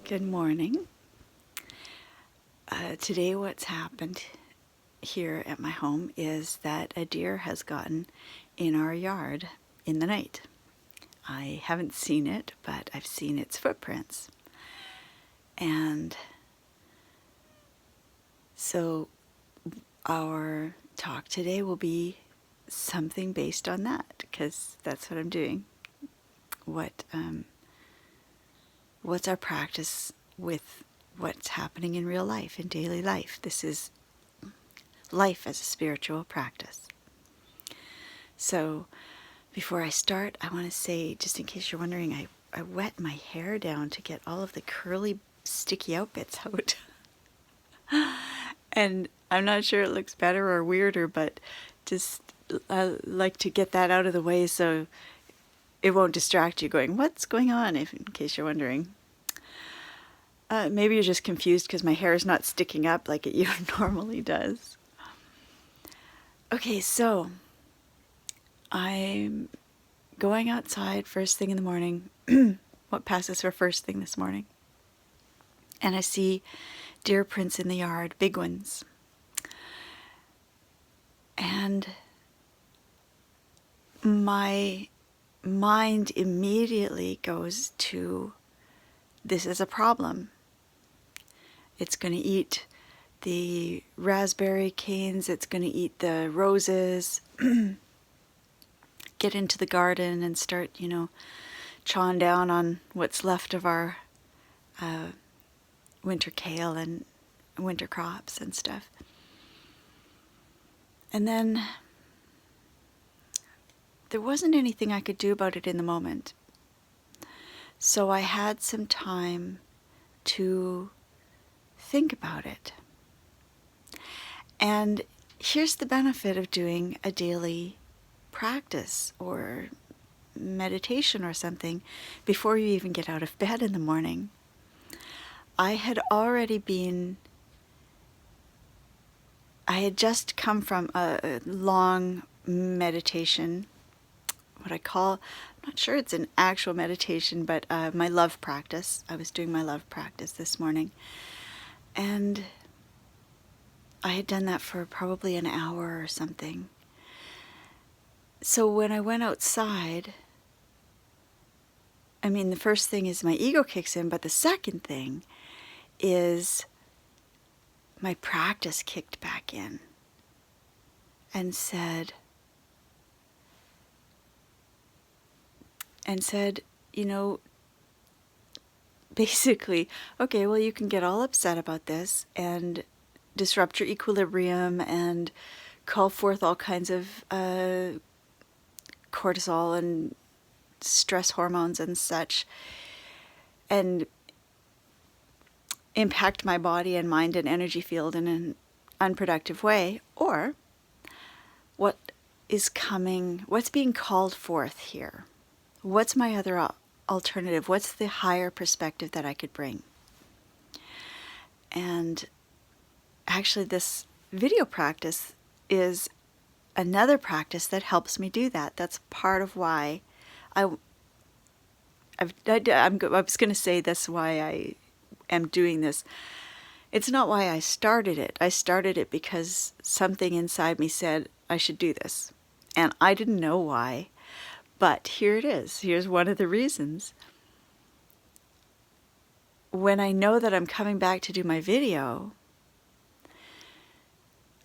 Good morning. Today what's happened here at my home is that a deer has gotten in our yard in the night. I haven't seen it, but I've seen its footprints. And so our talk today will be something based on that, because that's what I'm doing. What's our practice with what's happening in real life, in daily life? This is life as a spiritual practice. So before I start, I want to say, just in case you're wondering, I wet my hair down to get all of the curly, sticky out bits out. And I'm not sure it looks better or weirder, but just like to get that out of the way so it won't distract you going, what's going on, in case you're wondering. Maybe you're just confused because my hair is not sticking up like it normally does. Okay, so I'm going outside first thing in the morning. What passes for first thing this morning? And I see deer prints in the yard, big ones. And my mind immediately goes to, this is a problem. It's going to eat the raspberry canes, it's going to eat the roses, get into the garden and start, chawing down on what's left of our winter kale and winter crops and stuff. And then there wasn't anything I could do about it in the moment. So I had some time to think about it. And here's the benefit of doing a daily practice or meditation or something before you even get out of bed in the morning. I had just come from a long meditation, what I call, I'm not sure it's an actual meditation, but my love practice. I was doing my love practice this morning. And I had done that for probably an hour or something. So when I went outside, the first thing is my ego kicks in, but the second thing is my practice kicked back in and said, basically, okay, well, you can get all upset about this and disrupt your equilibrium and call forth all kinds of cortisol and stress hormones and such, and impact my body and mind and energy field in an unproductive way. Or what's being called forth here? What's my other alternative? What's the higher perspective that I could bring? And actually, this video practice is another practice that helps me do that. That's part of why I was going to say that's why I am doing this. It's not why I started it. I started it because something inside me said I should do this. And I didn't know why, but here it is. Here's one of the reasons. When I know that I'm coming back to do my video,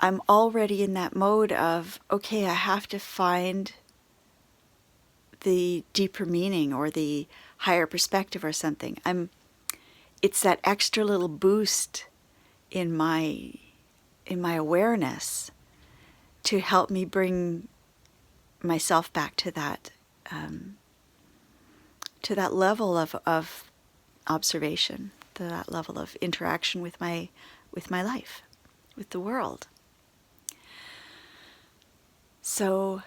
I'm already in that mode of, okay, I have to find the deeper meaning or the higher perspective or something. It's that extra little boost in my awareness to help me bring myself back to that level of observation, to that level of interaction with my life, with the world. So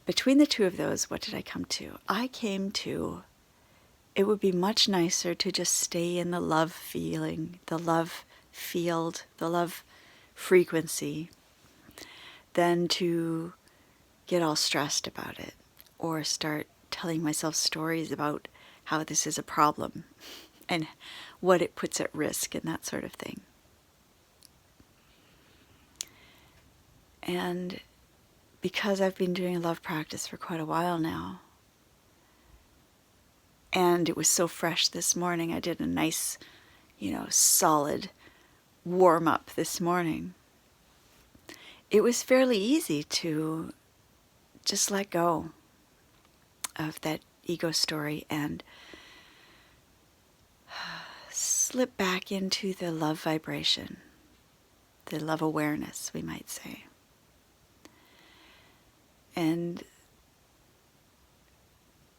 between the two of those, what did I come to? I came to, it would be much nicer to just stay in the love feeling, the love field, the love frequency, than to get all stressed about it or start telling myself stories about how this is a problem and what it puts at risk and that sort of thing. And because I've been doing a love practice for quite a while now, and it was so fresh this morning, I did a nice, solid warm up this morning. It was fairly easy to just let go of that ego story and slip back into the love vibration, the love awareness, we might say. And,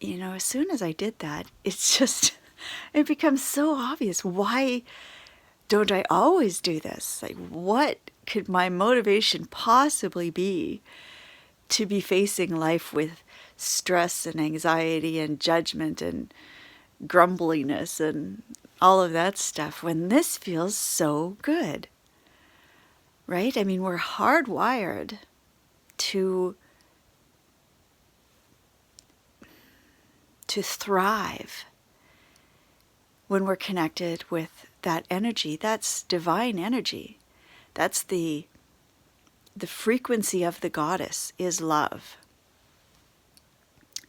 as soon as I did that, it becomes so obvious. Why don't I always do this? Like, what could my motivation possibly be to be facing life with stress and anxiety and judgment and grumbliness and all of that stuff when this feels so good? Right? I mean, we're hardwired to thrive when we're connected with that energy. That's divine energy. That's the frequency of the goddess is love.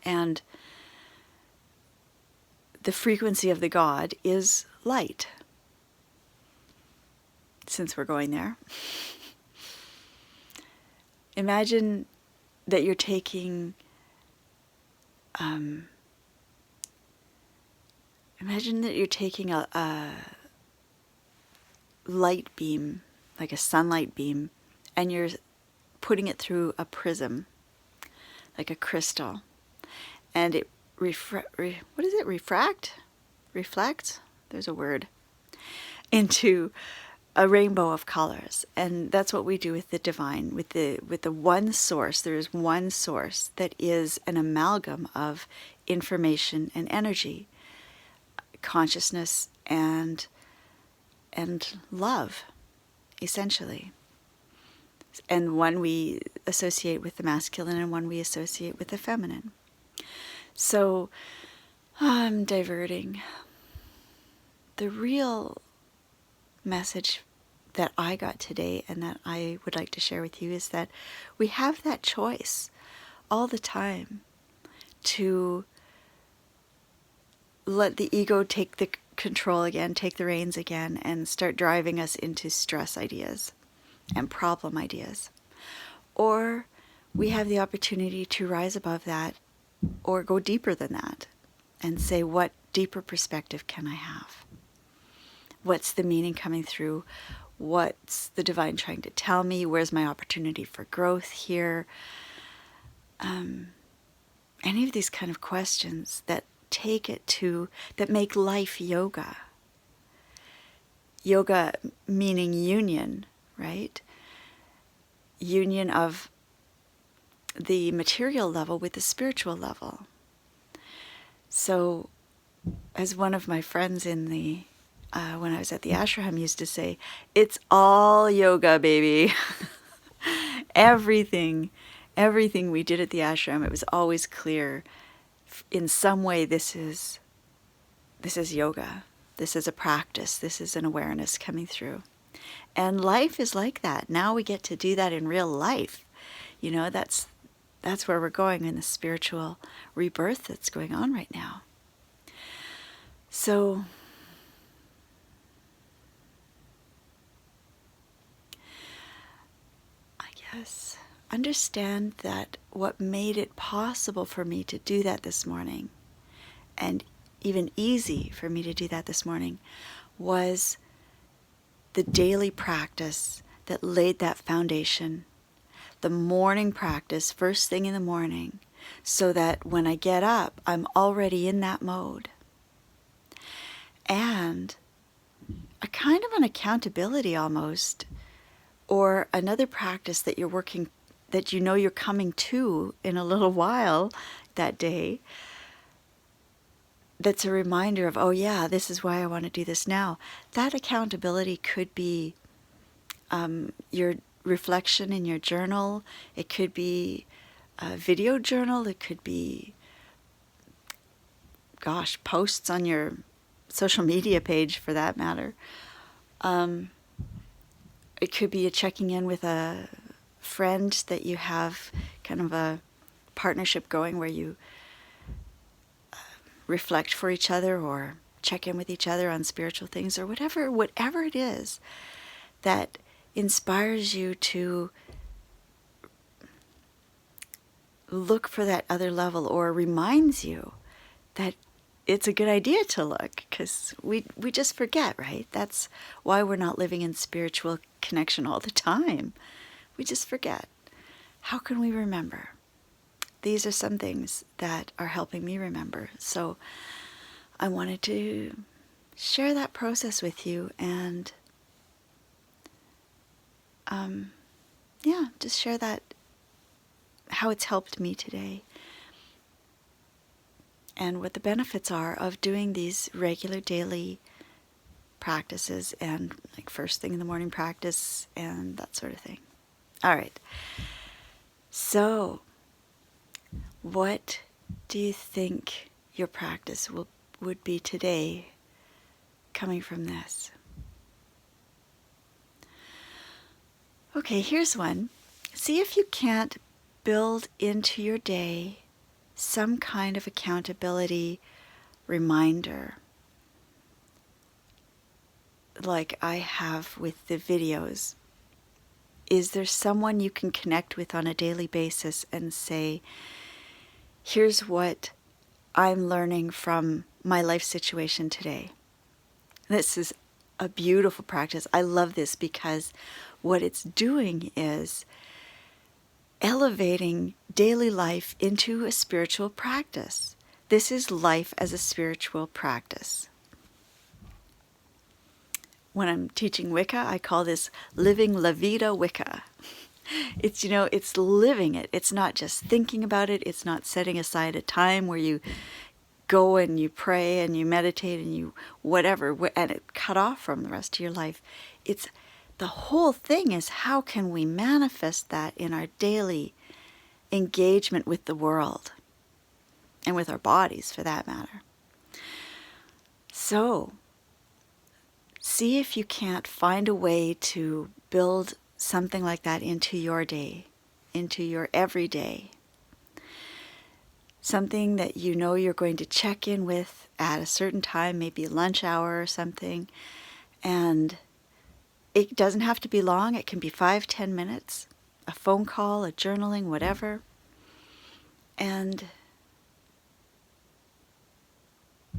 And the frequency of the god is light. Since we're going there, imagine that you're taking a light beam, like a sunlight beam, and you're putting it through a prism, like a crystal, and it reflects? There's a word. Into a rainbow of colors. And that's what we do with the divine, with the one source. There is one source that is an amalgam of information and energy, consciousness and love, essentially. And one we associate with the masculine and one we associate with the feminine. So I'm diverting. The real message that I got today and that I would like to share with you is that we have that choice all the time to let the ego take the control again, take the reins again, and start driving us into stress ideas and problem ideas. Or we have the opportunity to rise above that or go deeper than that and say, what deeper perspective can I have? What's the meaning coming through? What's the divine trying to tell me? Where's my opportunity for growth here? Any of these kind of questions that that make life yoga. Yoga meaning union, right? Union of the material level with the spiritual level. So, as one of my friends in when I was at the ashram used to say, it's all yoga, baby. Everything we did at the ashram, it was always clear. In some way, this is yoga. This is a practice. This is an awareness coming through. And life is like that. Now we get to do that in real life. That's where we're going in the spiritual rebirth that's going on right now. So, I guess understand that what made it possible for me to do that this morning, and even easy for me to do that this morning, was the daily practice that laid that foundation. The morning practice, first thing in the morning, so that when I get up, I'm already in that mode. And a kind of an accountability almost, or another practice that you're working, that you're coming to in a little while that day, that's a reminder of, oh yeah, this is why I want to do this now. That accountability could be your reflection in your journal. It could be a video journal. It could be, posts on your social media page for that matter. It could be a checking in with a friend that you have kind of a partnership going where you reflect for each other or check in with each other on spiritual things or whatever it is that inspires you to look for that other level or reminds you that it's a good idea to look, because we just forget, right? That's why we're not living in spiritual connection all the time. We just forget. How can we remember? These are some things that are helping me remember. So I wanted to share that process with you and just share that, how it's helped me today and what the benefits are of doing these regular daily practices and like first thing in the morning practice and that sort of thing. All right. So what do you think your practice would be today coming from this? Okay, here's one. See if you can't build into your day some kind of accountability reminder, like I have with the videos. Is there someone you can connect with on a daily basis and say, here's what I'm learning from my life situation today? This is a beautiful practice. I love this because what it's doing is elevating daily life into a spiritual practice. This is life as a spiritual practice. When I'm teaching Wicca, I call this living La Vida Wicca. It's, it's living it. It's not just thinking about it. It's not setting aside a time where you go and you pray and you meditate and you whatever, and it cut off from the rest of your life. It's the whole thing is, how can we manifest that in our daily engagement with the world and with our bodies for that matter? So see if you can't find a way to build something like that into your day, into your everyday. Something that you know you're going to check in with at a certain time, maybe lunch hour or something. And it doesn't have to be long. It can be 5-10 minutes, a phone call, a journaling, whatever. And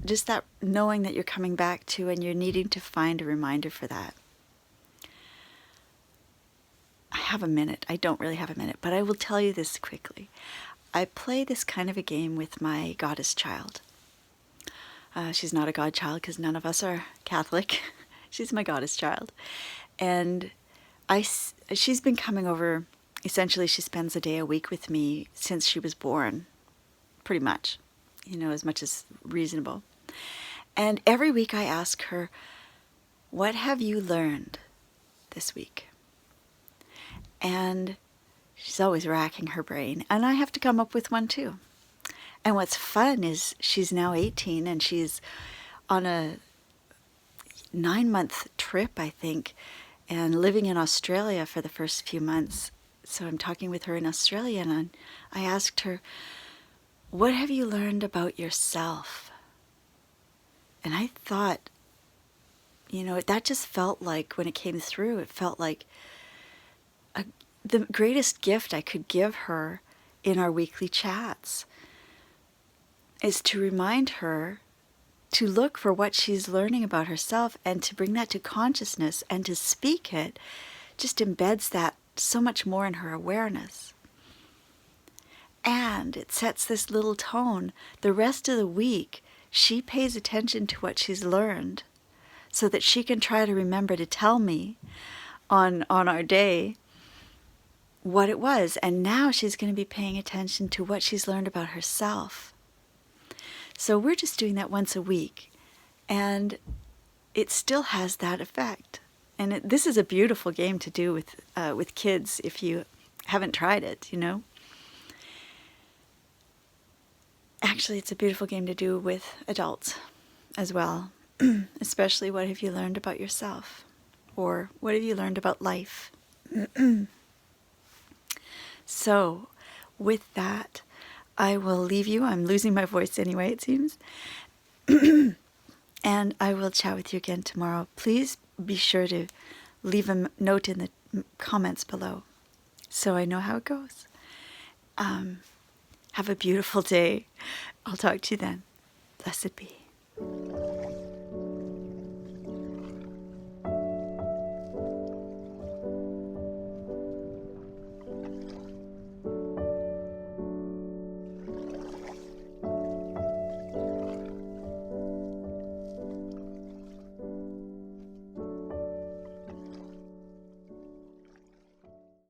just that knowing that you're coming back to and you're needing to find a reminder for that. I have a minute. I don't really have a minute, but I will tell you this quickly. I play this kind of a game with my goddess child. She's not a godchild because none of us are Catholic. She's my goddess child. And she's been coming over. Essentially, she spends a day a week with me since she was born, pretty much, as much as reasonable. And every week I ask her, what have you learned this week? And she's always racking her brain, and I have to come up with one too. And what's fun is she's now 18 and she's on a 9-month trip, I think, and living in Australia for the first few months. So I'm talking with her in Australia, and I asked her, what have you learned about yourself? And I thought, that just felt like, when it came through, it felt like the greatest gift I could give her in our weekly chats is to remind her to look for what she's learning about herself and to bring that to consciousness, and to speak it just embeds that so much more in her awareness. And it sets this little tone. The rest of the week, she pays attention to what she's learned so that she can try to remember to tell me on our day what it was. And now she's going to be paying attention to what she's learned about herself. So we're just doing that once a week, and it still has that effect. And this is a beautiful game to do with kids if you haven't tried it, Actually, it's a beautiful game to do with adults as well. Especially, what have you learned about yourself? Or what have you learned about life? So, with that, I will leave you. I'm losing my voice anyway, it seems. And I will chat with you again tomorrow. Please be sure to leave a note in the comments below so I know how it goes. Have a beautiful day. I'll talk to you then. Blessed be.